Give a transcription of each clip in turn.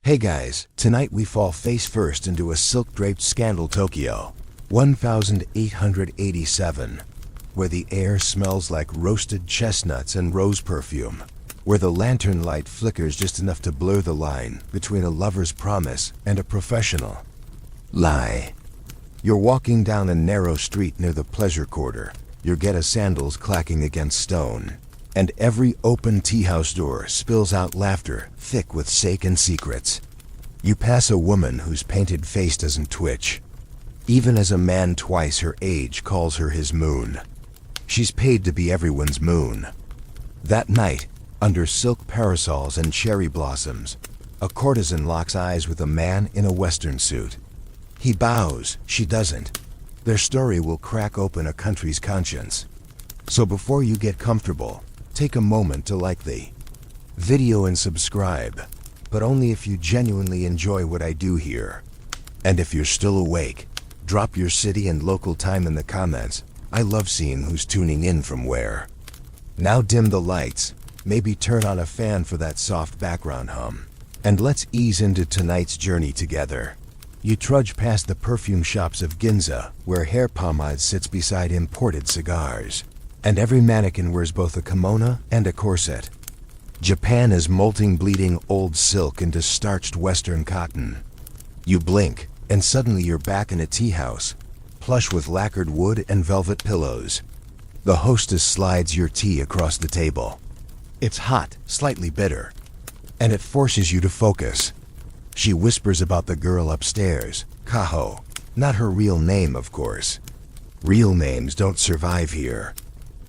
Hey guys, tonight we fall face first into a silk-draped Scandal Tokyo, 1887, where the air smells like roasted chestnuts and rose perfume, where the lantern light flickers just enough to blur the line between a lover's promise and a professional lie. You're walking down a narrow street near the pleasure quarter, your Geta sandals clacking against stone, and every open tea-house door spills out laughter thick with sake and secrets. You pass a woman whose painted face doesn't twitch, even as a man twice her age calls her his moon. She's paid to be everyone's moon. That night, under silk parasols and cherry blossoms, a courtesan locks eyes with a man in a western suit. He bows, she doesn't. Their story will crack open a country's conscience. So before you get comfortable, take a moment to like the video and subscribe, but only if you genuinely enjoy what I do here. And if you're still awake, drop your city and local time in the comments. I love seeing who's tuning in from where. Now dim the lights, maybe turn on a fan for that soft background hum, and let's ease into tonight's journey together. You trudge past the perfume shops of Ginza, where hair pomade sits beside imported cigars, and every mannequin wears both a kimono and a corset. Japan is molting bleeding old silk into starched western cotton. You blink, and suddenly you're back in a tea house, plush with lacquered wood and velvet pillows. The hostess slides your tea across the table. It's hot, slightly bitter, and it forces you to focus. She whispers about the girl upstairs, Kaho. Not her real name, of course. Real names don't survive here.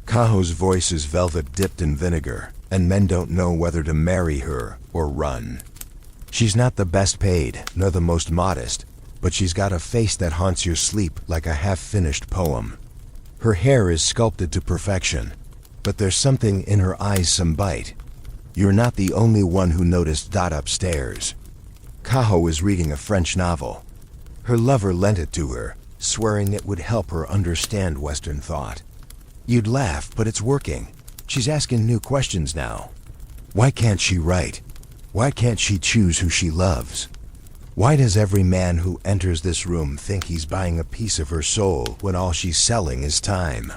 Kaho's voice is velvet dipped in vinegar, and men don't know whether to marry her or run. She's not the best paid, nor the most modest, but she's got a face that haunts your sleep like a half-finished poem. Her hair is sculpted to perfection, but there's something in her eyes some bite. You're not the only one who noticed that upstairs. Kaho is reading a French novel. Her lover lent it to her, swearing it would help her understand Western thought. You'd laugh, but it's working. She's asking new questions now. Why can't she write? Why can't she choose who she loves? Why does every man who enters this room think he's buying a piece of her soul when all she's selling is time?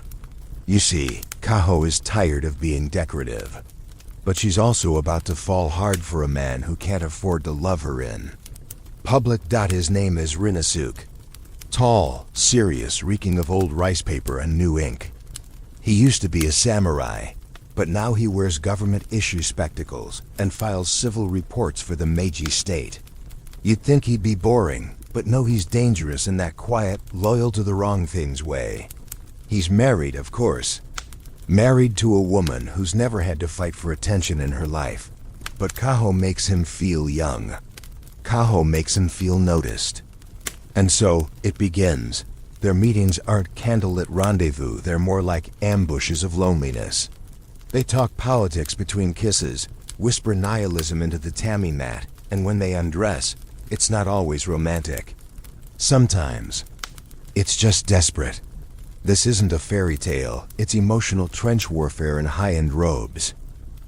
You see, Kaho is tired of being decorative. But she's also about to fall hard for a man who can't afford to love her in public. His name is Rinasuke. Tall, serious, reeking of old rice paper and new ink. He used to be a samurai, but now he wears government-issue spectacles and files civil reports for the Meiji state. You'd think he'd be boring, but no, he's dangerous in that quiet, loyal to the wrong things way. He's married, of course. Married to a woman who's never had to fight for attention in her life. But Kaho makes him feel young. Kaho makes him feel noticed. And so, it begins. Their meetings aren't candlelit rendezvous, they're more like ambushes of loneliness. They talk politics between kisses, whisper nihilism into the tammy mat, and when they undress, it's not always romantic. Sometimes, it's just desperate. This isn't a fairy tale, it's emotional trench warfare in high-end robes.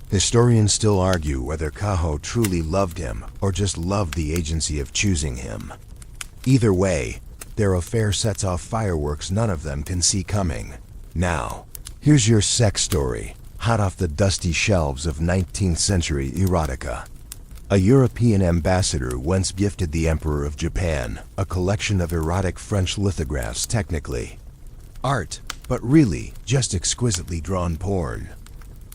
Historians still argue whether Kaho truly loved him or just loved the agency of choosing him. Either way, their affair sets off fireworks none of them can see coming. Now, here's your sex story, hot off the dusty shelves of 19th century erotica. A European ambassador once gifted the Emperor of Japan a collection of erotic French lithographs, technically art, but really just exquisitely drawn porn.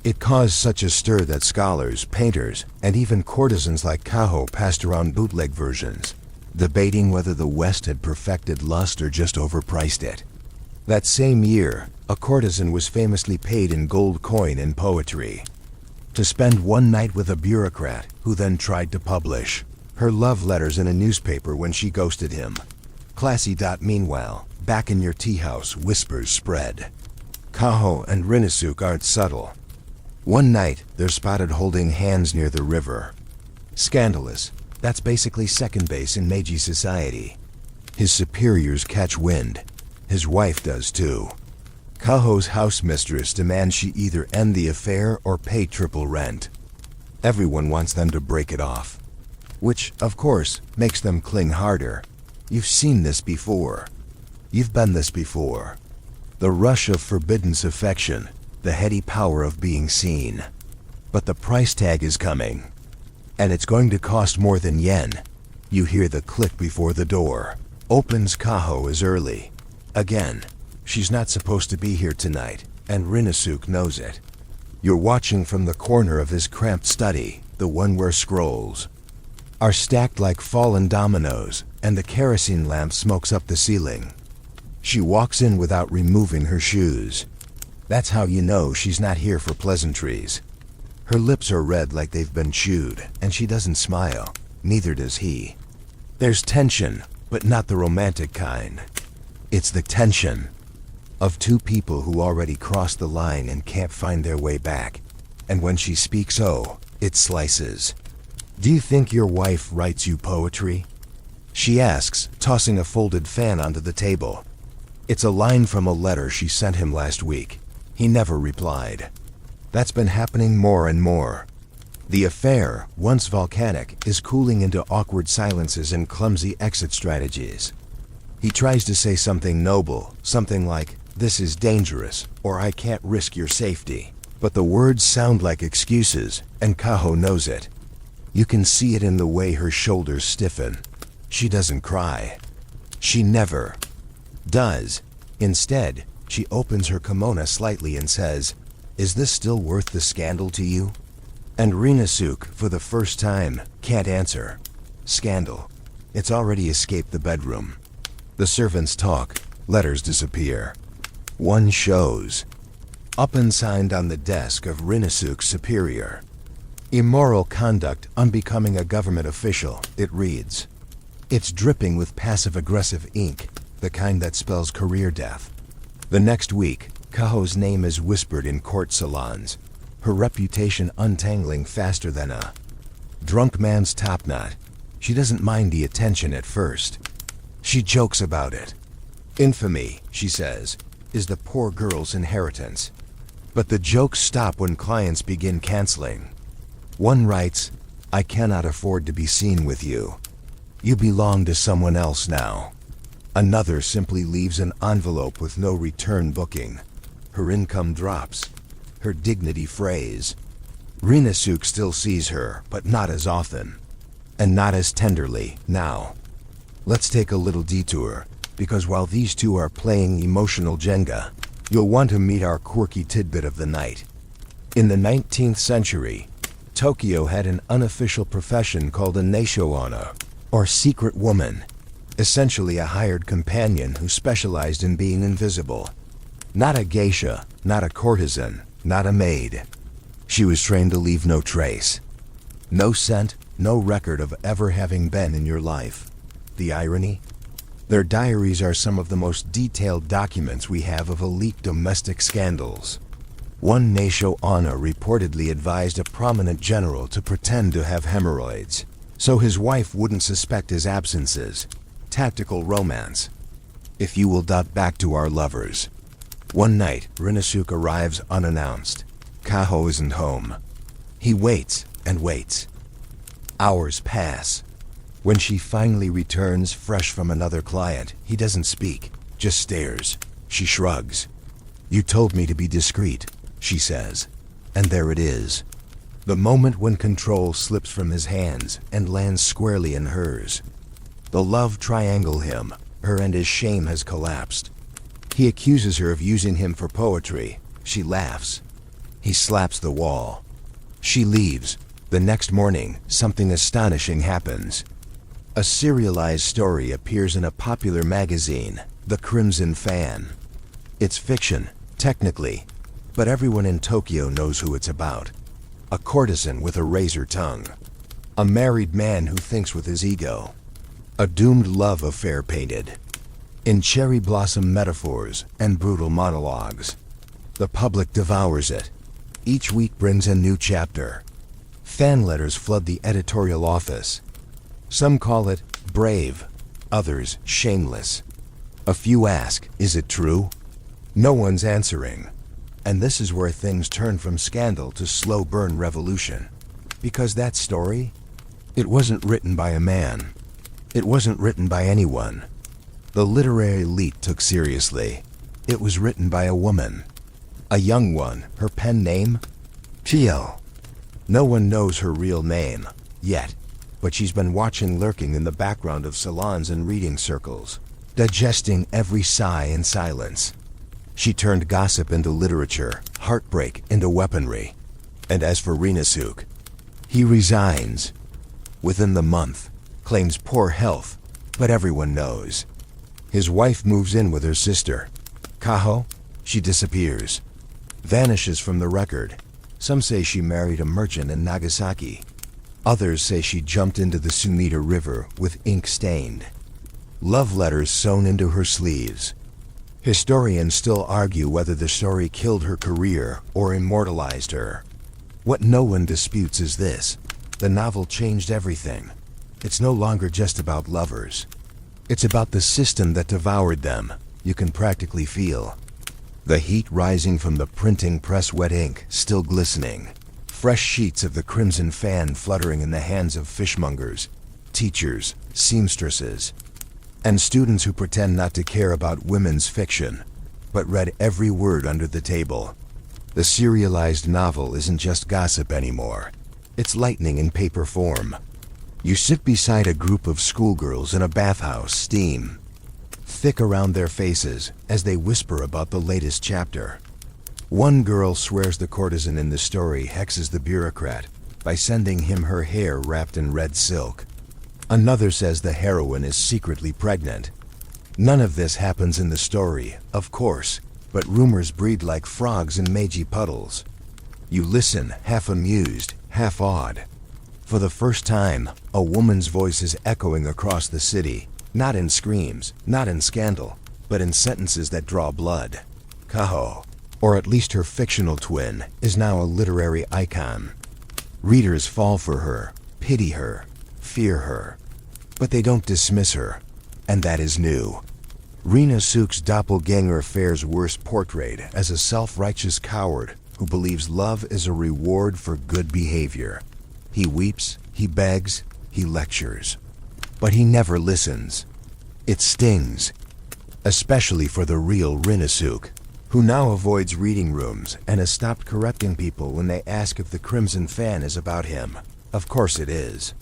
It caused such a stir that scholars, painters, and even courtesans like Kaho passed around bootleg versions, debating whether the West had perfected lust or just overpriced it. That same year, a courtesan was famously paid in gold coin and poetry to spend one night with a bureaucrat who then tried to publish her love letters in a newspaper when she ghosted him. Classy. Meanwhile, back in your tea house, whispers spread. Kaho and Rinasuke aren't subtle. One night, they're spotted holding hands near the river. Scandalous. That's basically second base in Meiji society. His superiors catch wind. His wife does too. Kaho's housemistress demands she either end the affair or pay triple rent. Everyone wants them to break it off. which, of course, makes them cling harder. You've seen this before. You've been this before. The rush of forbidden affection, the heady power of being seen. But the price tag is coming. And it's going to cost more than yen. You hear the click before the door. Opens. Kaho is early. Again. She's not supposed to be here tonight, and Rinasuke knows it. You're watching from the corner of his cramped study, the one where scrolls are stacked like fallen dominoes, and the kerosene lamp smokes up the ceiling. She walks in without removing her shoes. That's how you know she's not here for pleasantries. Her lips are red like they've been chewed, and she doesn't smile. Neither does he. There's tension, but not the romantic kind. It's the tension of two people who already crossed the line and can't find their way back. And when she speaks, oh, it slices. Do you think your wife writes you poetry? She asks, tossing a folded fan onto the table. It's a line from a letter she sent him last week. He never replied. That's been happening more and more. The affair, once volcanic, is cooling into awkward silences and clumsy exit strategies. He tries to say something noble, something like, "This is dangerous," or "I can't risk your safety." But the words sound like excuses, and Kaho knows it. You can see it in the way her shoulders stiffen. She doesn't cry. She never does. Instead, she opens her kimono slightly and says, "Is this still worth the scandal to you?" And Rinasuke, for the first time, can't answer. Scandal. It's already escaped the bedroom. The servants talk. Letters disappear. One shows up and signed on the desk of Rinasuke's superior. Immoral conduct unbecoming a government official, it reads. It's dripping with passive-aggressive ink, the kind that spells career death. The next week, Kaho's name is whispered in court salons, her reputation untangling faster than a drunk man's topknot. She doesn't mind the attention at first. She jokes about it. Infamy, she says, is the poor girl's inheritance. But the jokes stop when clients begin canceling. One writes, "I cannot afford to be seen with you. You belong to someone else now." Another simply leaves an envelope with no return booking. Her income drops. Her dignity frays. Rinasuke still sees her, but not as often. And not as tenderly, now. Let's take a little detour, because while these two are playing emotional Jenga, you'll want to meet our quirky tidbit of the night. In the 19th century, Tokyo had an unofficial profession called a neisho-onna, or secret woman, essentially a hired companion who specialized in being invisible. Not a geisha, not a courtesan, not a maid. She was trained to leave no trace. No scent, no record of ever having been in your life. The irony? Their diaries are some of the most detailed documents we have of elite domestic scandals. One neisho-onna reportedly advised a prominent general to pretend to have hemorrhoids, so his wife wouldn't suspect his absences. Tactical romance. If you will dot back to our lovers. One night, Rinasuke arrives unannounced. Kaho isn't home. He waits and waits. Hours pass. When she finally returns, fresh from another client, he doesn't speak, just stares. She shrugs. "You told me to be discreet," she says. And there it is. The moment when control slips from his hands and lands squarely in hers. The love triangle him, her and his shame has collapsed. He accuses her of using him for poetry. She laughs. He slaps the wall. She leaves. The next morning, something astonishing happens. A serialized story appears in a popular magazine, The Crimson Fan. It's fiction, technically, but everyone in Tokyo knows who it's about. A courtesan with a razor tongue. A married man who thinks with his ego. A doomed love affair painted in cherry blossom metaphors and brutal monologues. The public devours it. Each week brings a new chapter. Fan letters flood the editorial office. Some call it brave, others shameless. A few ask, is it true? No one's answering. And this is where things turn from scandal to slow burn revolution. Because that story It wasn't written by a man. It wasn't written by anyone the literary elite took seriously. It was written by a woman. A young one. Her pen name? Chiel. No one knows her real name, yet, but she's been watching lurking in the background of salons and reading circles, digesting every sigh in silence. She turned gossip into literature, heartbreak into weaponry. And as for Rinasuk, he resigns within the month, claims poor health, but everyone knows. His wife moves in with her sister. Kaho, she disappears, vanishes from the record. Some say she married a merchant in Nagasaki. Others say she jumped into the Sumida River with ink stained. Love letters sewn into her sleeves. Historians still argue whether the story killed her career or immortalized her. What no one disputes is this: the novel changed everything. It's no longer just about lovers. It's about the system that devoured them. You can practically feel the heat rising from the printing press, wet ink still glistening, fresh sheets of the crimson fan fluttering in the hands of fishmongers, teachers, seamstresses, and students who pretend not to care about women's fiction, but read every word under the table. The serialized novel isn't just gossip anymore. It's lightning in paper form. You sit beside a group of schoolgirls in a bathhouse, steam thick around their faces as they whisper about the latest chapter. One girl swears the courtesan in the story hexes the bureaucrat by sending him her hair wrapped in red silk. Another says the heroine is secretly pregnant. None of this happens in the story, of course, but rumors breed like frogs in Meiji puddles. You listen, half amused, half awed. For the first time, a woman's voice is echoing across the city, not in screams, not in scandal, but in sentences that draw blood. Kaho, or at least her fictional twin, is now a literary icon. Readers fall for her, pity her, fear her, but they don't dismiss her, and that is new. Rinasuk's doppelganger fares worse, portrayed as a self-righteous coward who believes love is a reward for good behavior. He weeps, he begs, he lectures, but he never listens. It stings, especially for the real Rinasuk, who now avoids reading rooms and has stopped correcting people when they ask if the Crimson Fan is about him. Of course it is.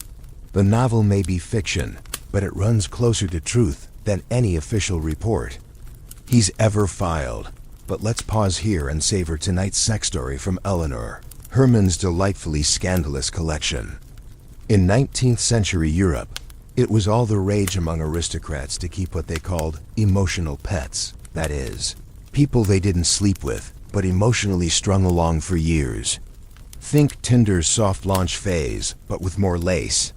The novel may be fiction, but it runs closer to truth than any official report he's ever filed. But let's pause here and savor tonight's sex story from Eleanor, Herman's delightfully scandalous collection. In 19th century Europe, it was all the rage among aristocrats to keep what they called emotional pets, that is, people they didn't sleep with, but emotionally strung along for years. Think Tinder's soft launch phase, but with more lace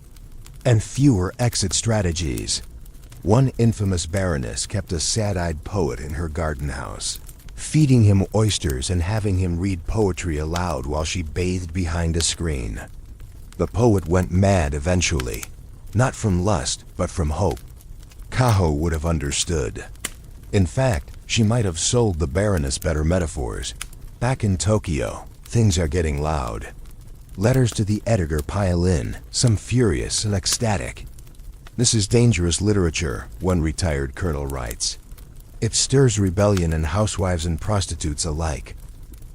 and fewer exit strategies. One infamous baroness kept a sad-eyed poet in her garden house, feeding him oysters and having him read poetry aloud while she bathed behind a screen. The poet went mad eventually, not from lust, but from hope. Kaho would have understood. In fact, she might have sold the baroness better metaphors. Back in Tokyo, things are getting loud. Letters to the editor pile in, some furious and ecstatic. This is dangerous literature, one retired colonel writes. It stirs rebellion in housewives and prostitutes alike.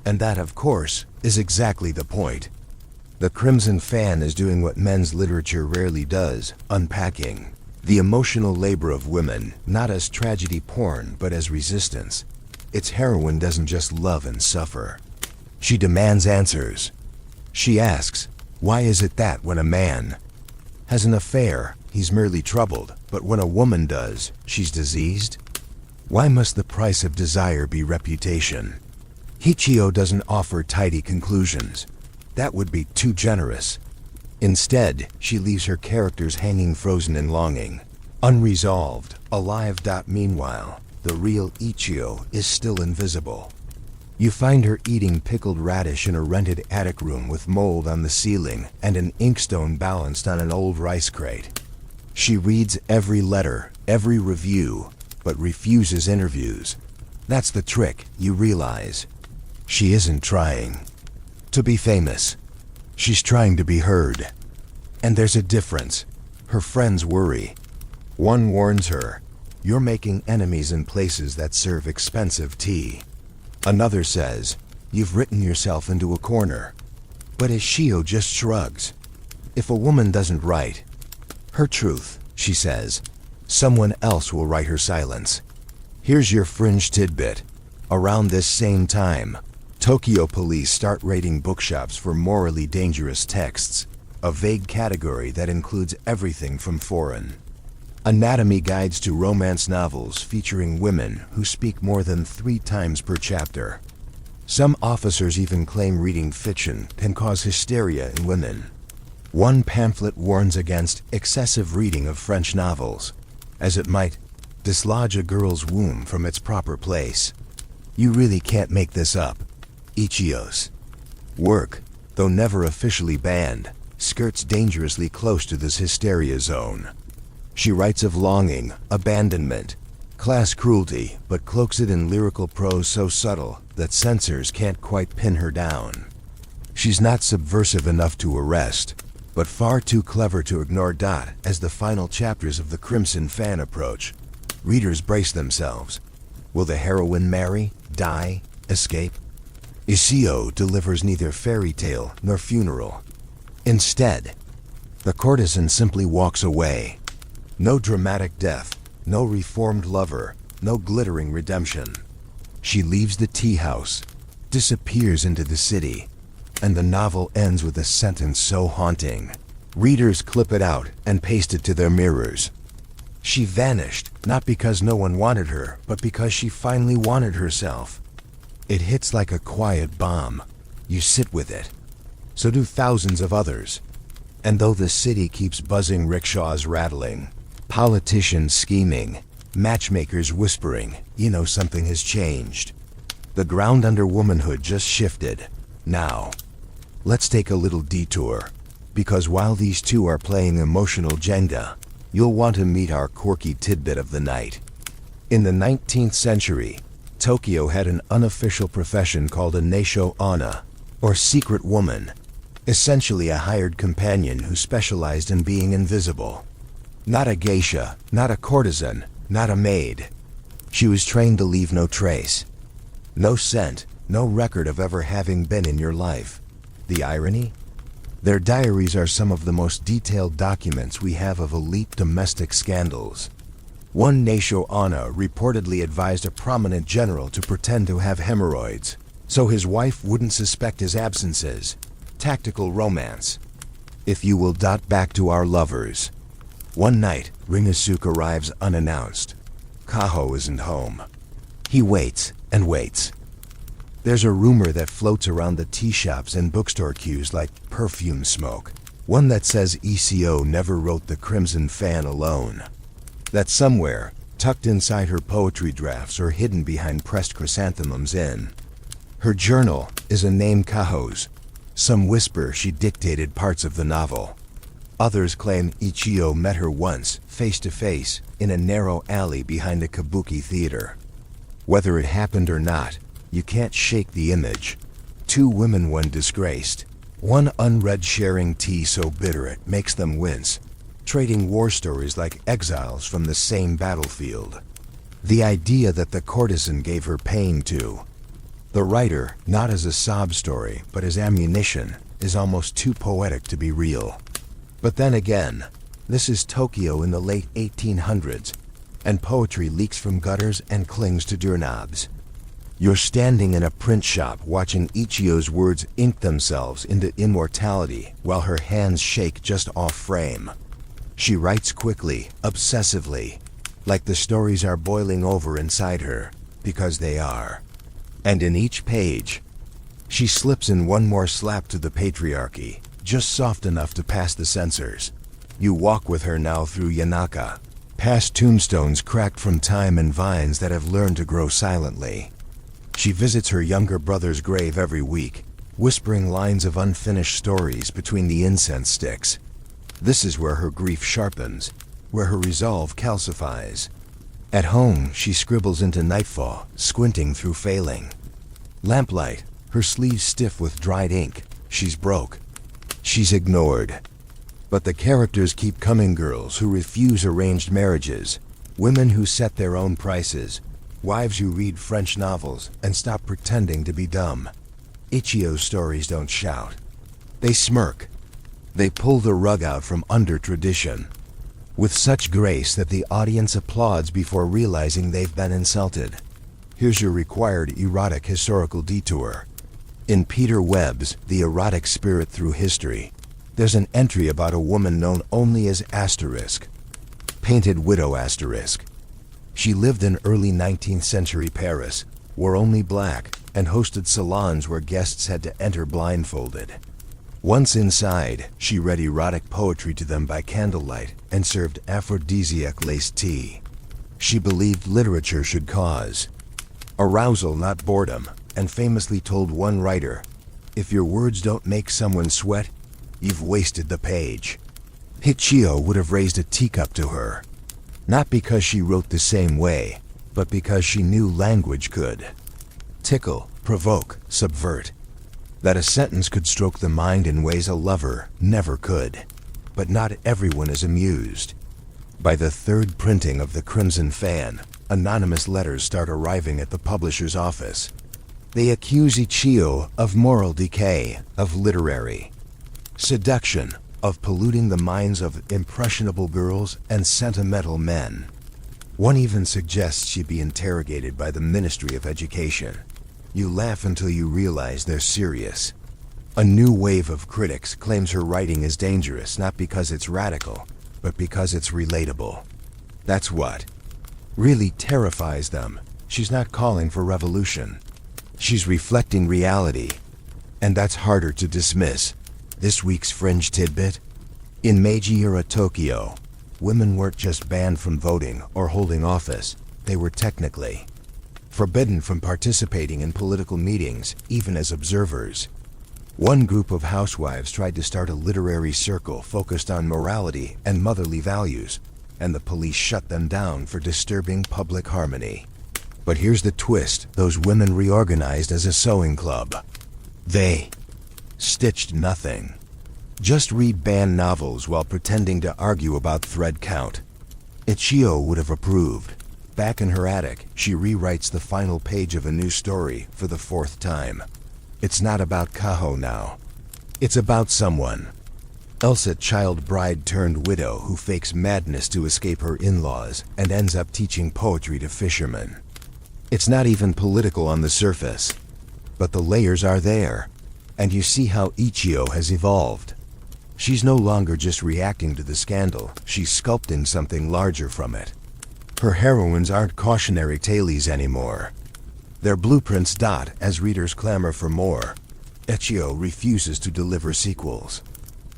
And that, of course, is exactly the point. The Crimson Fan is doing what men's literature rarely does, unpacking the emotional labor of women, not as tragedy porn, but as resistance. Its heroine doesn't just love and suffer. She demands answers. She asks, why is it that when a man has an affair, he's merely troubled, but when a woman does, she's diseased? Why must the price of desire be reputation? Hichio doesn't offer tidy conclusions. That would be too generous. Instead, she leaves her characters hanging frozen in longing, unresolved, alive. Meanwhile, the real Ichio is still invisible. You find her eating pickled radish in a rented attic room with mold on the ceiling and an inkstone balanced on an old rice crate. She reads every letter, every review, but refuses interviews. That's the trick, you realize. She isn't trying to be famous. She's trying to be heard. And there's a difference. Her friends worry. One warns her, "You're making enemies in places that serve expensive tea." Another says, "You've written yourself into a corner." But Ishio just shrugs. If a woman doesn't write her truth, she says, someone else will write her silence. Here's your fringe tidbit. Around this same time, Tokyo police start raiding bookshops for morally dangerous texts, a vague category that includes everything from foreign anatomy guides to romance novels featuring women who speak more than 3 times per chapter. Some officers even claim reading fiction can cause hysteria in women. One pamphlet warns against excessive reading of French novels, as it might dislodge a girl's womb from its proper place. You really can't make this up. Ichio's work, though never officially banned, skirts dangerously close to this hysteria zone. She writes of longing, abandonment, class cruelty, but cloaks it in lyrical prose so subtle that censors can't quite pin her down. She's not subversive enough to arrest, but far too clever to ignore. As the final chapters of the Crimson Fan approach, readers brace themselves. Will the heroine marry, die, escape? Ishio delivers neither fairy tale nor funeral. Instead, the courtesan simply walks away. No dramatic death, no reformed lover, no glittering redemption. She leaves the tea house, disappears into the city, and the novel ends with a sentence so haunting. Readers clip it out and paste it to their mirrors. She vanished, not because no one wanted her, but because she finally wanted herself. It hits like a quiet bomb. You sit with it. So do thousands of others. And though the city keeps buzzing, rickshaws rattling, politicians scheming, matchmakers whispering, you know something has changed. The ground under womanhood just shifted. Now, let's take a little detour, because while these two are playing emotional Jenga, you'll want to meet our quirky tidbit of the night. In the 19th century, Tokyo had an unofficial profession called a neisho ana, or secret woman, essentially a hired companion who specialized in being invisible. Not a geisha, not a courtesan, not a maid. She was trained to leave no trace. No scent, no record of ever having been in your life. The irony? Their diaries are some of the most detailed documents we have of elite domestic scandals. One neisho ana reportedly advised a prominent general to pretend to have hemorrhoids, so his wife wouldn't suspect his absences. Tactical romance. If you will back to our lovers. One night, Ringosuke arrives unannounced. Kaho isn't home. He waits and waits. There's a rumor that floats around the tea shops and bookstore queues like perfume smoke. One that says ECO never wrote the Crimson Fan alone. That somewhere, tucked inside her poetry drafts or hidden behind pressed chrysanthemums in her journal, is a name Kaho's. Some whisper she dictated parts of the novel. Others claim Ichio met her once, face to face, in a narrow alley behind a kabuki theater. Whether it happened or not, you can't shake the image. 2 women, one disgraced. One unread, sharing tea so bitter it makes them wince. Trading war stories like exiles from the same battlefield. The idea that the courtesan gave her pain to the writer, not as a sob story, but as ammunition, is almost too poetic to be real. But then again, this is Tokyo in the late 1800s, and poetry leaks from gutters and clings to doorknobs. You're standing in a print shop watching Ichio's words ink themselves into immortality while her hands shake just off frame. She writes quickly, obsessively, like the stories are boiling over inside her, because they are. And in each page, she slips in one more slap to the patriarchy, just soft enough to pass the censors. You walk with her now through Yanaka, past tombstones cracked from time and vines that have learned to grow silently. She visits her younger brother's grave every week, whispering lines of unfinished stories between the incense sticks. This is where her grief sharpens, where her resolve calcifies. At home, she scribbles into nightfall, squinting through failing lamplight, her sleeves stiff with dried ink. She's broke. She's ignored. But the characters keep coming: girls who refuse arranged marriages, women who set their own prices, wives who read French novels and stop pretending to be dumb. Ichio's stories don't shout. They smirk. They pull the rug out from under tradition, with such grace that the audience applauds before realizing they've been insulted. Here's your required erotic historical detour. In Peter Webb's The Erotic Spirit Through History, there's an entry about a woman known only as Asterisk, Painted Widow Asterisk. She lived in early 19th century Paris, wore only black, and hosted salons where guests had to enter blindfolded. Once inside, she read erotic poetry to them by candlelight and served aphrodisiac laced tea. She believed literature should cause arousal, not boredom, and famously told one writer, "If your words don't make someone sweat, you've wasted the page." Ichio would have raised a teacup to her, not because she wrote the same way, but because she knew language could tickle, provoke, subvert. That a sentence could stroke the mind in ways a lover never could. But not everyone is amused. By the third printing of The Crimson Fan, anonymous letters start arriving at the publisher's office. They accuse Ichio of moral decay, of literary seduction, of polluting the minds of impressionable girls and sentimental men. One even suggests she be interrogated by the Ministry of Education. You laugh until you realize they're serious. A new wave of critics claims her writing is dangerous not because it's radical, but because it's relatable. That's what really terrifies them. She's not calling for revolution. She's reflecting reality. And that's harder to dismiss. This week's fringe tidbit: in Meiji-era Tokyo, women weren't just banned from voting or holding office, they were technically forbidden from participating in political meetings, even as observers. One group of housewives tried to start a literary circle focused on morality and motherly values, and the police shut them down for disturbing public harmony. But here's the twist: those women reorganized as a sewing club. They stitched nothing. Just read banned novels while pretending to argue about thread count. Ichio would have approved. Back in her attic, she rewrites the final page of a new story for the 4th time. It's not about Kaho now. It's about someone else, a child bride turned widow who fakes madness to escape her in-laws and ends up teaching poetry to fishermen. It's not even political on the surface, but the layers are there, and you see how Ichio has evolved. She's no longer just reacting to the scandal, she's sculpting something larger from it. Her heroines aren't cautionary tales anymore. They're blueprints. As readers clamor for more, Ichio refuses to deliver sequels.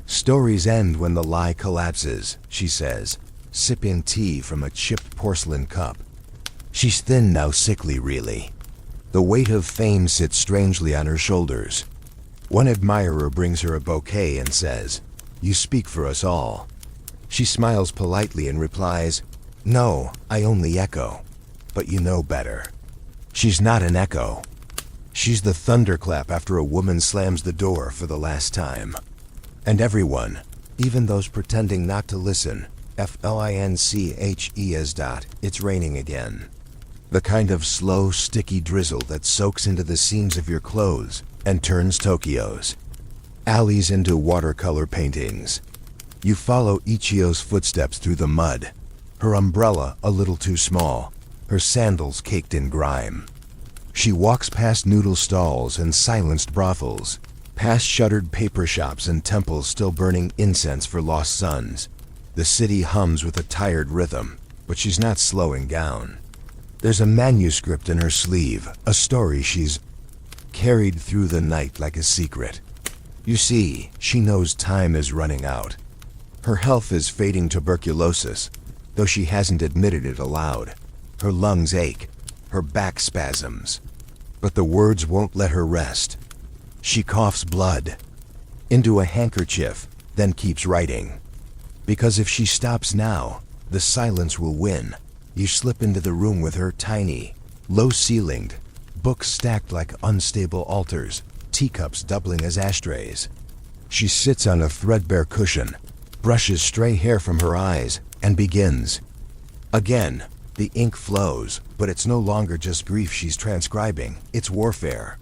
Stories end when the lie collapses, she says, sipping tea from a chipped porcelain cup. She's thin now, sickly really. The weight of fame sits strangely on her shoulders. One admirer brings her a bouquet and says, "You speak for us all." She smiles politely and replies, "No, I only echo. But you know better." She's not an echo. She's the thunderclap after a woman slams the door for the last time. And everyone, even those pretending not to listen, FLINCHES. It's raining again. The kind of slow, sticky drizzle that soaks into the seams of your clothes and turns Tokyo's alleys into watercolor paintings. You follow Ichio's footsteps through the mud, her umbrella a little too small, her sandals caked in grime. She walks past noodle stalls and silenced brothels, past shuttered paper shops and temples still burning incense for lost sons. The city hums with a tired rhythm, but she's not slowing down. There's a manuscript in her sleeve, a story she's carried through the night like a secret. You see, she knows time is running out. Her health is fading: tuberculosis, though she hasn't admitted it aloud. Her lungs ache, her back spasms. But the words won't let her rest. She coughs blood into a handkerchief, then keeps writing. Because if she stops now, the silence will win. You slip into the room with her, tiny, low-ceilinged, books stacked like unstable altars, teacups doubling as ashtrays. She sits on a threadbare cushion, brushes stray hair from her eyes, and begins. Again, the ink flows, but it's no longer just grief she's transcribing, it's warfare.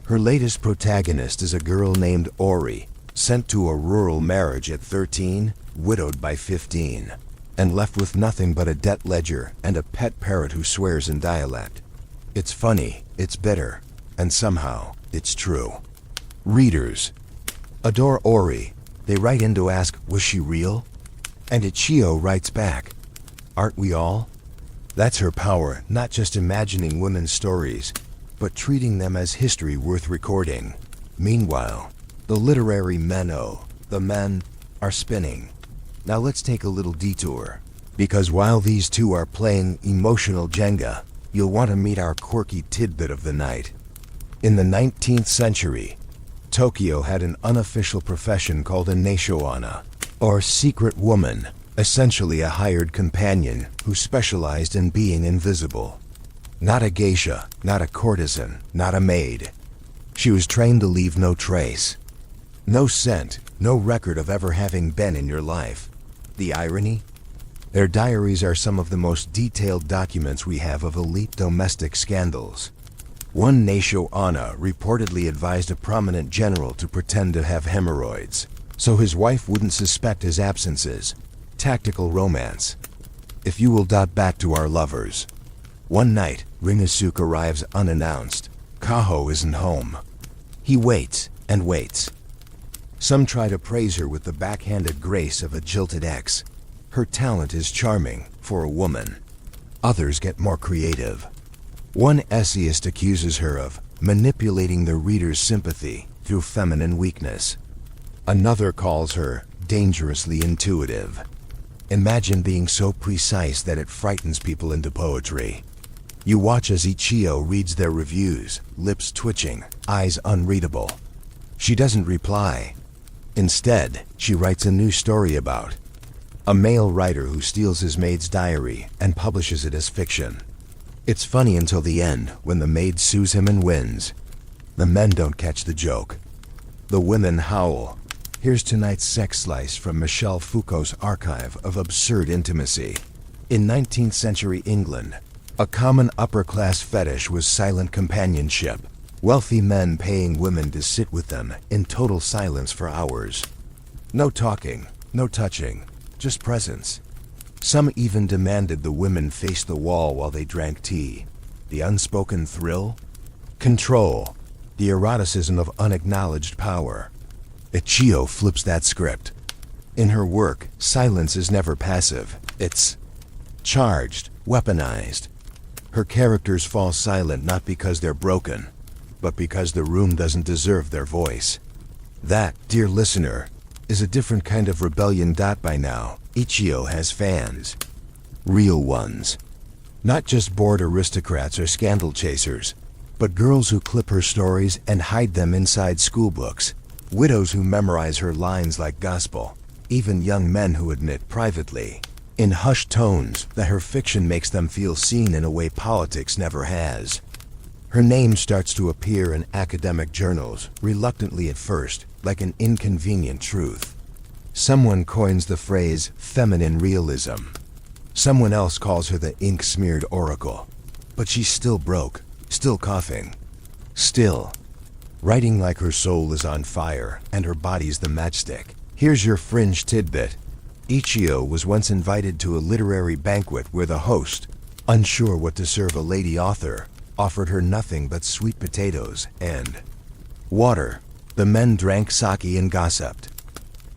Her latest protagonist is a girl named Ori, sent to a rural marriage at 13, widowed by 15, and left with nothing but a debt ledger and a pet parrot who swears in dialect. It's funny, it's bitter, and somehow, it's true. Readers adore Ori. They write in to ask, was she real? And Ichio writes back, aren't we all? That's her power, not just imagining women's stories, but treating them as history worth recording. Meanwhile, the literary the men, are spinning. Now let's take a little detour, because while these two are playing emotional Jenga, you'll want to meet our quirky tidbit of the night. In the 19th century, Tokyo had an unofficial profession called a neisho-ana, or secret woman, essentially a hired companion who specialized in being invisible. Not a geisha, not a courtesan, not a maid. She was trained to leave no trace. No scent, no record of ever having been in your life. The irony? Their diaries are some of the most detailed documents we have of elite domestic scandals. One neisho-ana reportedly advised a prominent general to pretend to have hemorrhoids, so his wife wouldn't suspect his absences. Tactical romance. If you will dot back to our lovers. One night, Rinnosuke arrives unannounced. Kaho isn't home. He waits and waits. Some try to praise her with the backhanded grace of a jilted ex. Her talent is charming for a woman. Others get more creative. One essayist accuses her of manipulating the reader's sympathy through feminine weakness. Another calls her dangerously intuitive. Imagine being so precise that it frightens people into poetry. You watch as Ichio reads their reviews, lips twitching, eyes unreadable. She doesn't reply. Instead, she writes a new story about a male writer who steals his maid's diary and publishes it as fiction. It's funny until the end, when the maid sues him and wins. The men don't catch the joke. The women howl. Here's tonight's sex slice from Michel Foucault's archive of absurd intimacy. In 19th century England, a common upper-class fetish was silent companionship. Wealthy men paying women to sit with them in total silence for hours. No talking, no touching, just presence. Some even demanded the women face the wall while they drank tea. The unspoken thrill? Control. The eroticism of unacknowledged power. Ichio flips that script. In her work, silence is never passive. It's charged, weaponized. Her characters fall silent not because they're broken, but because the room doesn't deserve their voice. That, dear listener, is a different kind of rebellion. By now, Ichio has fans. Real ones. Not just bored aristocrats or scandal chasers, but girls who clip her stories and hide them inside schoolbooks. Widows who memorize her lines like gospel. Even young men who admit privately, in hushed tones, that her fiction makes them feel seen in a way politics never has. Her name starts to appear in academic journals, reluctantly at first, like an inconvenient truth. Someone coins the phrase feminine realism. Someone else calls her the ink-smeared oracle. But she's still broke, still coughing, still writing like her soul is on fire and her body's the matchstick. Here's your fringe tidbit. Ichio was once invited to a literary banquet where the host, unsure what to serve a lady author, offered her nothing but sweet potatoes and water. The men drank sake and gossiped.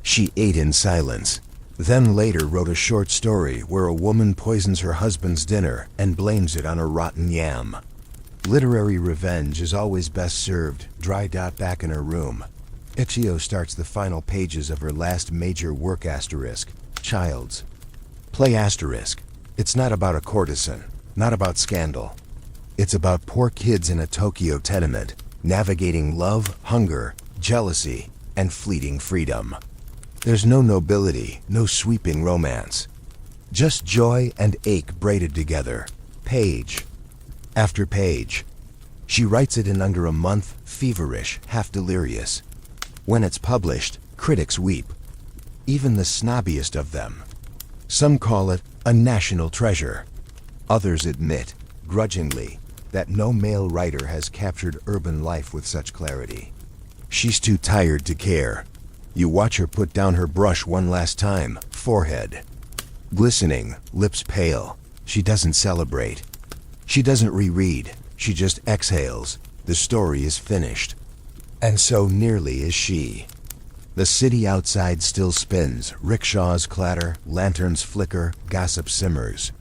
She ate in silence, then later wrote a short story where a woman poisons her husband's dinner and blames it on a rotten yam. Literary revenge is always best served dry. Back in her room, Ichio starts the final pages of her last major work. Child's Play. It's not about a courtesan, not about scandal. It's about poor kids in a Tokyo tenement, navigating love, hunger, jealousy, and fleeting freedom. There's no nobility, no sweeping romance. Just joy and ache braided together, page after page. She writes it in under a month, feverish, half delirious. When it's published, critics weep. even the snobbiest of them. Some call it a national treasure. Others admit, grudgingly, that no male writer has captured urban life with such clarity. She's too tired to care. You watch her put down her brush one last time, forehead glistening, lips pale. She doesn't celebrate. She doesn't reread. She just exhales. The story is finished. And so nearly is she. The city outside still spins, rickshaws clatter, lanterns flicker, gossip simmers.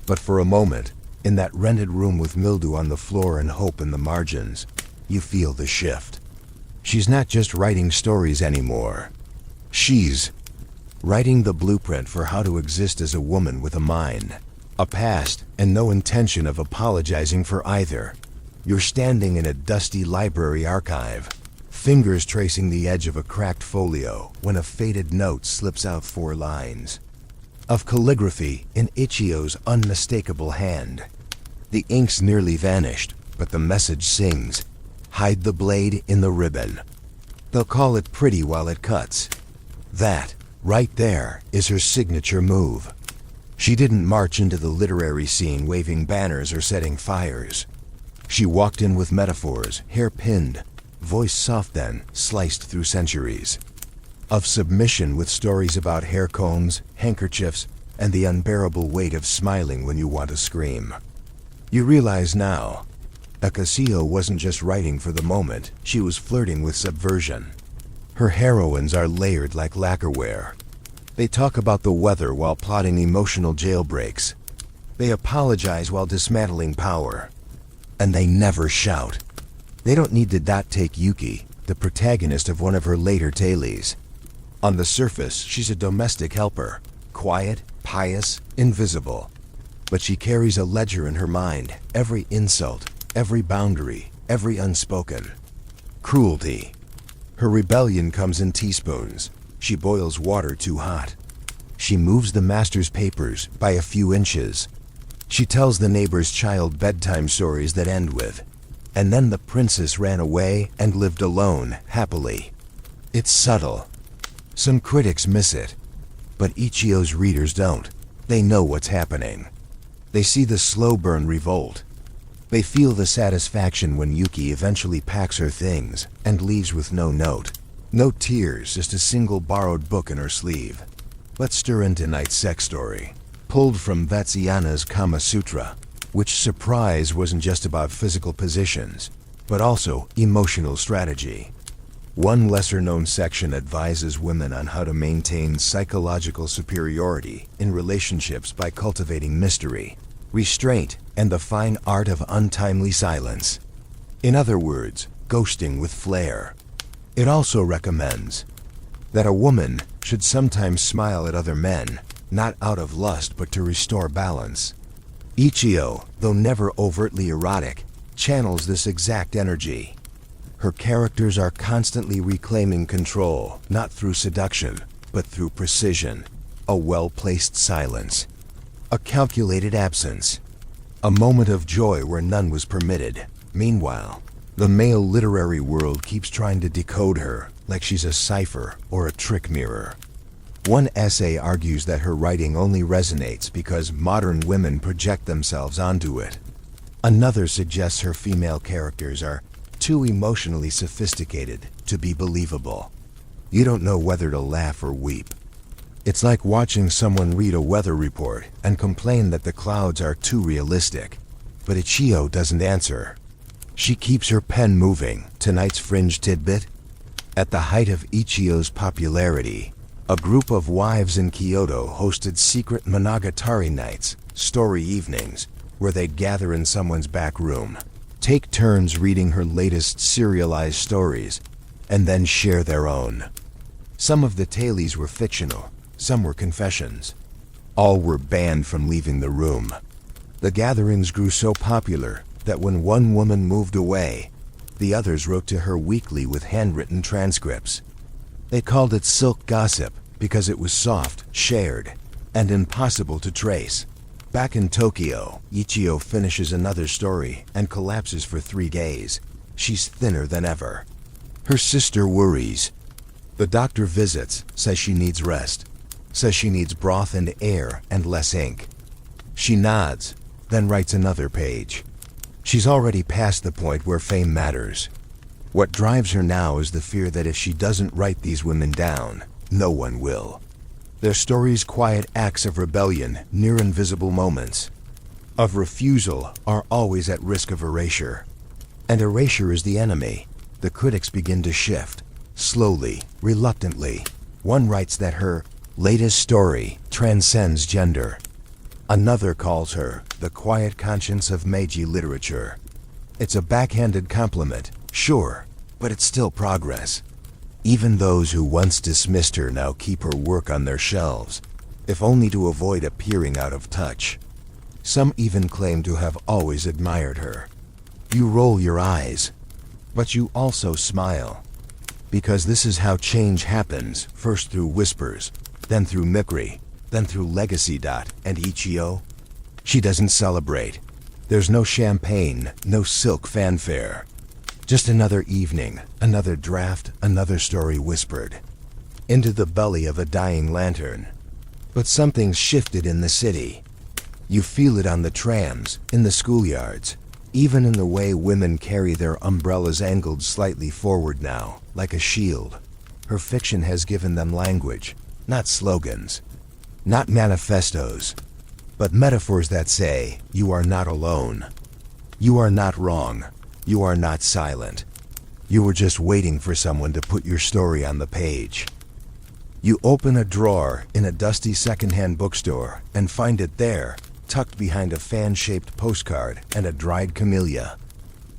But for a moment, in that rented room with mildew on the floor and hope in the margins, you feel the shift. She's not just writing stories anymore. She's writing the blueprint for how to exist as a woman with a mind, a past, and no intention of apologizing for either. You're standing in a dusty library archive, fingers tracing the edge of a cracked folio when a faded note slips out 4 lines of calligraphy in Ichio's unmistakable hand. The ink's nearly vanished, but the message sings, "Hide the blade in the ribbon." They'll call it pretty while it cuts. That, right there, is her signature move. She didn't march into the literary scene waving banners or setting fires. She walked in with metaphors, hair pinned, voice soft then, sliced through centuries. Of submission with stories about hair combs, handkerchiefs, and the unbearable weight of smiling when you want to scream. You realize now, Akacio wasn't just writing for the moment, she was flirting with subversion. Her heroines are layered like lacquerware. They talk about the weather while plotting emotional jailbreaks. They apologize while dismantling power. And they never shout. They don't need to take Yuki, the protagonist of one of her later tales. On the surface, she's a domestic helper, quiet, pious, invisible. But she carries a ledger in her mind, every insult, every boundary, every unspoken cruelty. Her rebellion comes in teaspoons. She boils water too hot. She moves the master's papers by a few inches. She tells the neighbor's child bedtime stories that end with, "And then the princess ran away and lived alone, happily." It's subtle. Some critics miss it. But Ichio's readers don't. They know what's happening. They see the slow burn revolt. They feel the satisfaction when Yuki eventually packs her things and leaves with no note. No tears, just a single borrowed book in her sleeve. Let's stir in tonight's sex story, pulled from Vatsyana's Kama Sutra, which, surprise, wasn't just about physical positions, but also emotional strategy. One lesser-known section advises women on how to maintain psychological superiority in relationships by cultivating mystery, restraint, and the fine art of untimely silence. In other words, ghosting with flair. It also recommends that a woman should sometimes smile at other men, not out of lust but to restore balance. Ichio, though never overtly erotic, channels this exact energy. Her characters are constantly reclaiming control, not through seduction, but through precision, a well-placed silence, a calculated absence, a moment of joy where none was permitted. Meanwhile, the male literary world keeps trying to decode her, like she's a cipher or a trick mirror. One essay argues that her writing only resonates because modern women project themselves onto it. Another suggests her female characters are too emotionally sophisticated to be believable. You don't know whether to laugh or weep. It's like watching someone read a weather report and complain that the clouds are too realistic. But Ichio doesn't answer. She keeps her pen moving. Tonight's fringe tidbit? At the height of Ichio's popularity, a group of wives in Kyoto hosted secret monogatari nights, story evenings, where they'd gather in someone's back room, take turns reading her latest serialized stories, and then share their own. Some of the tales were fictional, some were confessions. All were banned from leaving the room. The gatherings grew so popular that when one woman moved away, the others wrote to her weekly with handwritten transcripts. They called it silk gossip because it was soft, shared, and impossible to trace. Back in Tokyo, Ichio finishes another story and collapses for 3 days. She's thinner than ever. Her sister worries. The doctor visits, says she needs rest, says she needs broth and air and less ink. She nods, then writes another page. She's already past the point where fame matters. What drives her now is the fear that if she doesn't write these women down, no one will. Their stories quiet acts of rebellion, near invisible moments of refusal, are always at risk of erasure. And erasure is the enemy. The critics begin to shift. Slowly, reluctantly, one writes that her latest story transcends gender. Another calls her the quiet conscience of Meiji literature. It's a backhanded compliment, sure, but it's still progress. Even those who once dismissed her now keep her work on their shelves, if only to avoid appearing out of touch. Some even claim to have always admired her. You roll your eyes, but you also smile. Because this is how change happens, first through whispers, then through mimicry, then through legacy. And Ichio? She doesn't celebrate. There's no champagne, no silk fanfare. Just another evening, another draft, another story whispered into the belly of a dying lantern. But something's shifted in the city. You feel it on the trams, in the schoolyards, even in the way women carry their umbrellas angled slightly forward now, like a shield. Her fiction has given them language, not slogans, not manifestos, but metaphors that say, you are not alone. You are not wrong. You are not silent. You were just waiting for someone to put your story on the page. You open a drawer in a dusty secondhand bookstore and find it there, tucked behind a fan-shaped postcard and a dried camellia.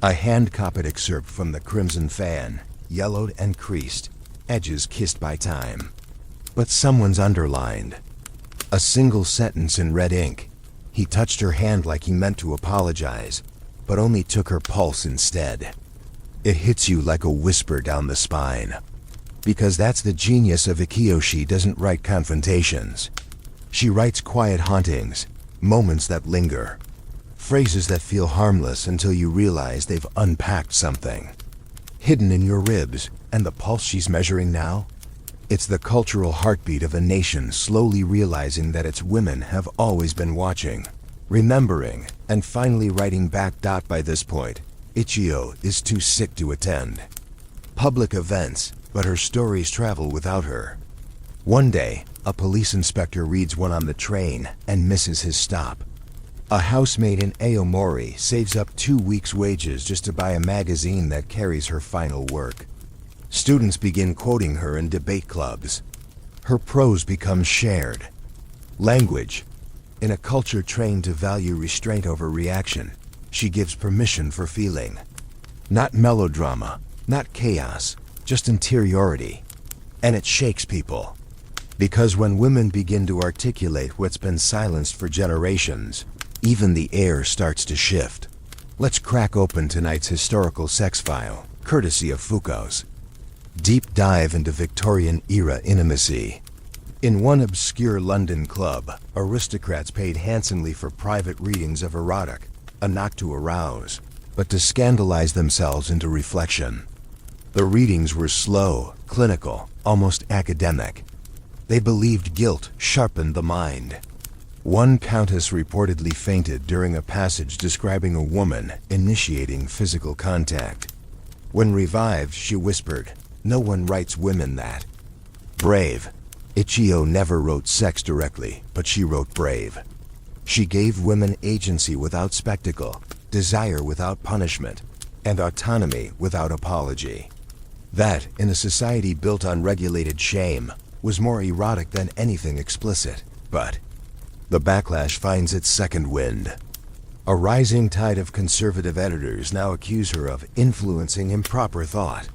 A hand-copied excerpt from the Crimson Fan, yellowed and creased, edges kissed by time. But someone's underlined. A single sentence in red ink. He touched her hand like he meant to apologize, but only took her pulse instead. It hits you like a whisper down the spine. Because that's the genius of Ikio. She doesn't write confrontations. She writes quiet hauntings, moments that linger, phrases that feel harmless until you realize they've unpacked something hidden in your ribs. And the pulse she's measuring now? It's the cultural heartbeat of a nation slowly realizing that its women have always been watching, remembering, and finally writing back. By this point, Ichio is too sick to attend public events, but her stories travel without her. One day, a police inspector reads one on the train and misses his stop. A housemaid in Aomori saves up 2 weeks' wages just to buy a magazine that carries her final work. Students begin quoting her in debate clubs. Her prose becomes shared language. In a culture trained to value restraint over reaction, she gives permission for feeling. Not melodrama, not chaos, just interiority. And it shakes people. Because when women begin to articulate what's been silenced for generations, even the air starts to shift. Let's crack open tonight's historical sex file, courtesy of Foucault's deep dive into Victorian-era intimacy. In one obscure London club, aristocrats paid handsomely for private readings of erotic, not to arouse, but to scandalize themselves into reflection. The readings were slow, clinical, almost academic. They believed guilt sharpened the mind. One countess reportedly fainted during a passage describing a woman initiating physical contact. When revived, she whispered, "No one writes women that." Brave. Ichio never wrote sex directly, but she wrote brave. She gave women agency without spectacle, desire without punishment, and autonomy without apology. That, in a society built on regulated shame, was more erotic than anything explicit. But the backlash finds its second wind. A rising tide of conservative editors now accuse her of influencing improper thought.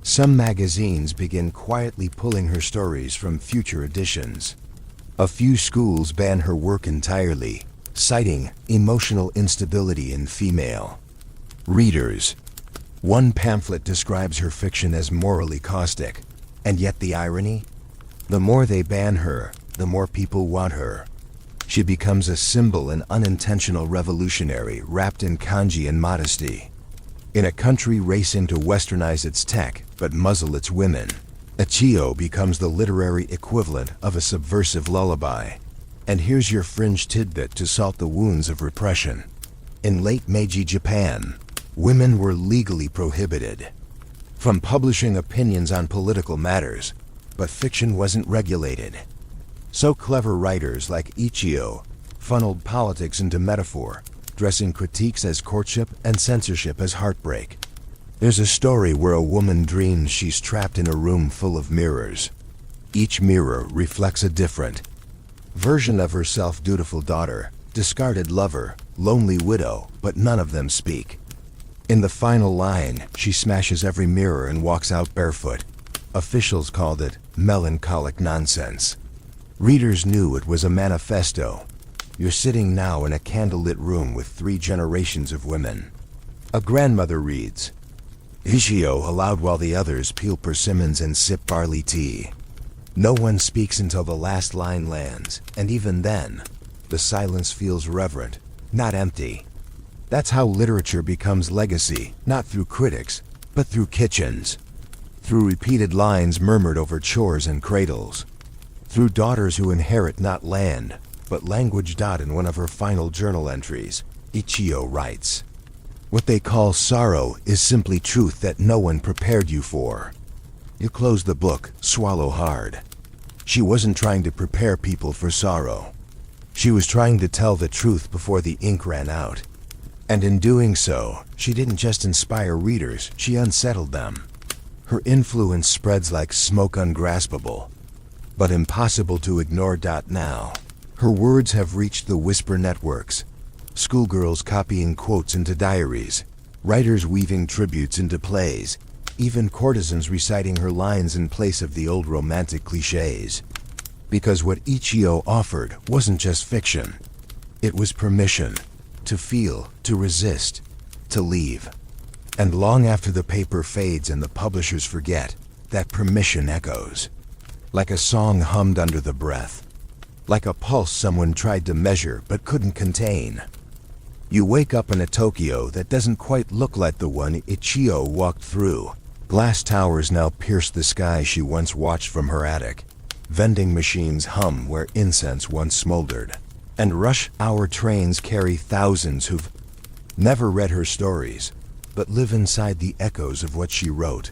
Some magazines begin quietly pulling her stories from future editions. A few schools ban her work entirely, citing emotional instability in female readers. One pamphlet describes her fiction as morally caustic. And yet the irony? The more they ban her, the more people want her. She becomes a symbol, an unintentional revolutionary wrapped in kanji and modesty. In a country racing to westernize its tech, but muzzle its women, Ichiyo becomes the literary equivalent of a subversive lullaby. And here's your fringe tidbit to salt the wounds of repression. In late Meiji Japan, women were legally prohibited from publishing opinions on political matters, but fiction wasn't regulated. So clever writers like Ichiyo funneled politics into metaphor, dressing critiques as courtship and censorship as heartbreak. There's a story where a woman dreams she's trapped in a room full of mirrors. Each mirror reflects a different version of her self-dutiful daughter, discarded lover, lonely widow, but none of them speak. In the final line, she smashes every mirror and walks out barefoot. Officials called it melancholic nonsense. Readers knew it was a manifesto. You're sitting now in a candlelit room with 3 generations of women. A grandmother reads, Ichiyo aloud while the others peel persimmons and sip barley tea. No one speaks until the last line lands, and even then, the silence feels reverent, not empty. That's how literature becomes legacy, not through critics, but through kitchens. Through repeated lines murmured over chores and cradles. Through daughters who inherit not land, but language. In one of her final journal entries, Ichiyo writes, "What they call sorrow is simply truth that no one prepared you for." You close the book, swallow hard. She wasn't trying to prepare people for sorrow. She was trying to tell the truth before the ink ran out. And in doing so, she didn't just inspire readers, she unsettled them. Her influence spreads like smoke, ungraspable, but impossible to ignore. Now, her words have reached the whisper networks. Schoolgirls copying quotes into diaries, writers weaving tributes into plays, even courtesans reciting her lines in place of the old romantic cliches. Because what Ichiyo offered wasn't just fiction. It was permission to feel, to resist, to leave. And long after the paper fades and the publishers forget, that permission echoes. Like a song hummed under the breath. Like a pulse someone tried to measure but couldn't contain. You wake up in a Tokyo that doesn't quite look like the one Ichiyo walked through. Glass towers now pierce the sky she once watched from her attic. Vending machines hum where incense once smoldered. And rush-hour trains carry thousands who've never read her stories, but live inside the echoes of what she wrote.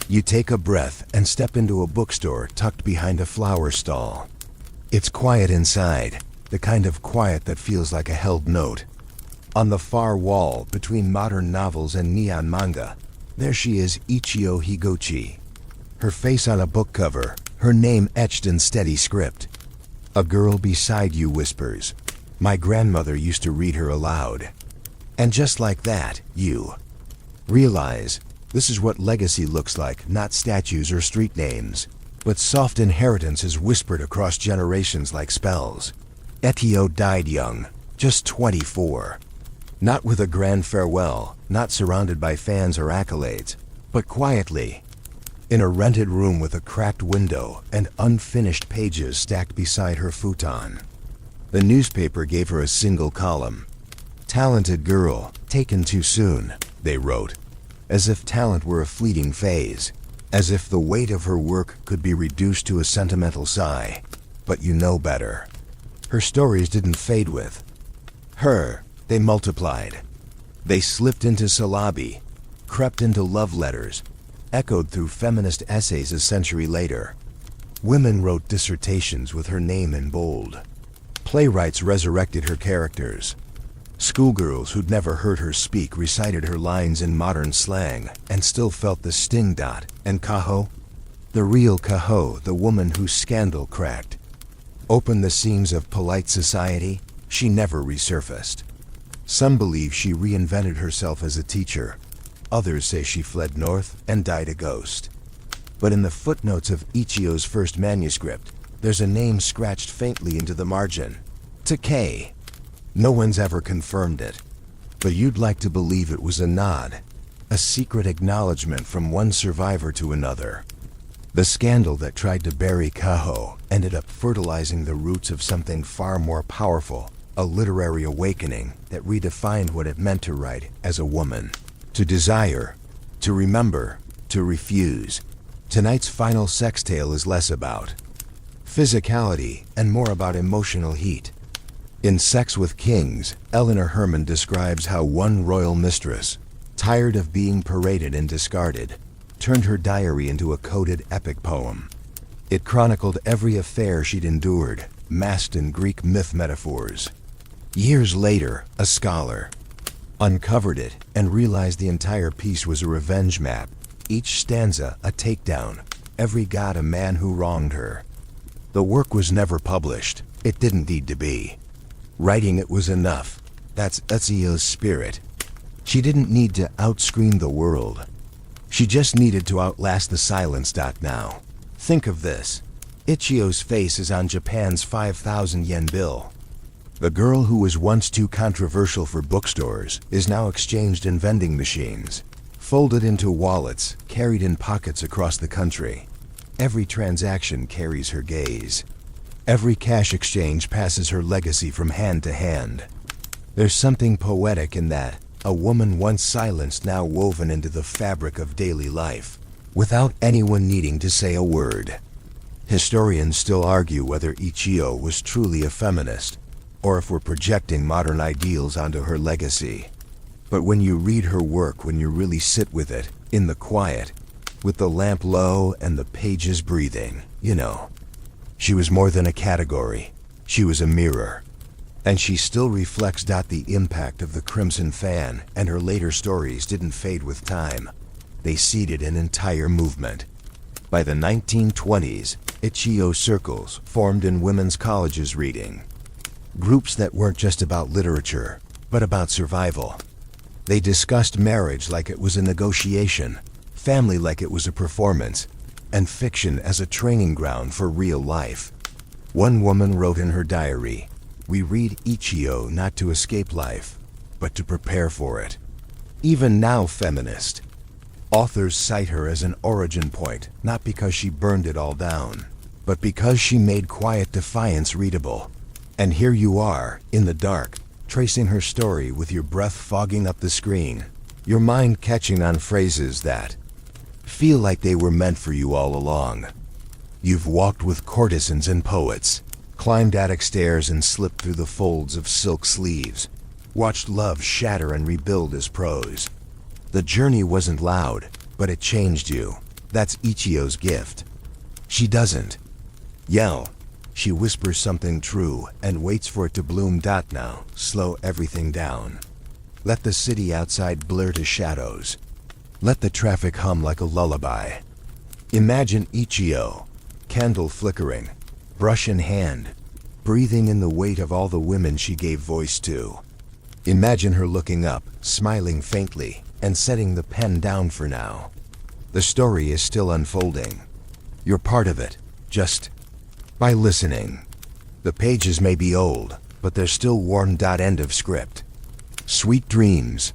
You take a breath and step into a bookstore tucked behind a flower stall. It's quiet inside, the kind of quiet that feels like a held note. On the far wall, between modern novels and neon manga, there she is, Ichiyo Higuchi. Her face on a book cover, her name etched in steady script. A girl beside you whispers, "My grandmother used to read her aloud." And just like that, you realize this is what legacy looks like, not statues or street names, but soft inheritances whispered across generations like spells. Ichiyo died young, just 24. Not with a grand farewell, not surrounded by fans or accolades, but quietly, in a rented room with a cracked window and unfinished pages stacked beside her futon. The newspaper gave her a single column. "Talented girl, taken too soon," they wrote, as if talent were a fleeting phase, as if the weight of her work could be reduced to a sentimental sigh. But you know better. Her stories didn't fade with her, they multiplied. They slipped into syllabi, crept into love letters, echoed through feminist essays a century later. Women wrote dissertations with her name in bold. Playwrights resurrected her characters. Schoolgirls who'd never heard her speak recited her lines in modern slang and still felt the sting. And Kaho? The real Kaho, the woman whose scandal cracked open the seams of polite society, she never resurfaced. Some believe she reinvented herself as a teacher. Others say she fled north and died a ghost. But in the footnotes of Ichiyo's first manuscript, there's a name scratched faintly into the margin. Takei. No one's ever confirmed it, but you'd like to believe it was a nod, a secret acknowledgement from one survivor to another. The scandal that tried to bury Kaho ended up fertilizing the roots of something far more powerful, a literary awakening that redefined what it meant to write as a woman. To desire, to remember, to refuse. Tonight's final sex tale is less about physicality and more about emotional heat. In Sex with Kings, Eleanor Herman describes how one royal mistress, tired of being paraded and discarded, turned her diary into a coded epic poem. It chronicled every affair she'd endured, masked in Greek myth metaphors. Years later, a scholar uncovered it and realized the entire piece was a revenge map, each stanza a takedown, every god a man who wronged her. The work was never published. It didn't need to be. Writing it was enough. That's Ichio's spirit. She didn't need to outscream the world. She just needed to outlast the silence. Now, think of this. Ichio's face is on Japan's 5,000 yen bill. The girl who was once too controversial for bookstores is now exchanged in vending machines, folded into wallets, carried in pockets across the country. Every transaction carries her gaze. Every cash exchange passes her legacy from hand to hand. There's something poetic in that, a woman once silenced now woven into the fabric of daily life, without anyone needing to say a word. Historians still argue whether Ichio was truly a feminist, or if we're projecting modern ideals onto her legacy. But when you read her work, when you really sit with it, in the quiet, with the lamp low and the pages breathing, she was more than a category. She was a mirror. And she still reflects the impact of the Crimson Fan, and her later stories didn't fade with time. They seeded an entire movement. By the 1920s, Ichio circles formed in women's colleges reading. Groups that weren't just about literature, but about survival. They discussed marriage like it was a negotiation, family like it was a performance, and fiction as a training ground for real life. One woman wrote in her diary, "We read Ichio not to escape life, but to prepare for it." Even now, feminist authors cite her as an origin point, not because she burned it all down, but because she made quiet defiance readable. And here you are, in the dark, tracing her story with your breath fogging up the screen, your mind catching on phrases that feel like they were meant for you all along. You've walked with courtesans and poets, climbed attic stairs and slipped through the folds of silk sleeves, watched love shatter and rebuild as prose. The journey wasn't loud, but it changed you. That's Ichio's gift. She doesn't yell. She whispers something true and waits for it to bloom. Now, slow everything down. Let the city outside blur to shadows. Let the traffic hum like a lullaby. Imagine Ichio, candle flickering, brush in hand, breathing in the weight of all the women she gave voice to. Imagine her looking up, smiling faintly, and setting the pen down for now. The story is still unfolding. You're part of it, just by listening. The pages may be old, but they're still worn. End of script. Sweet dreams.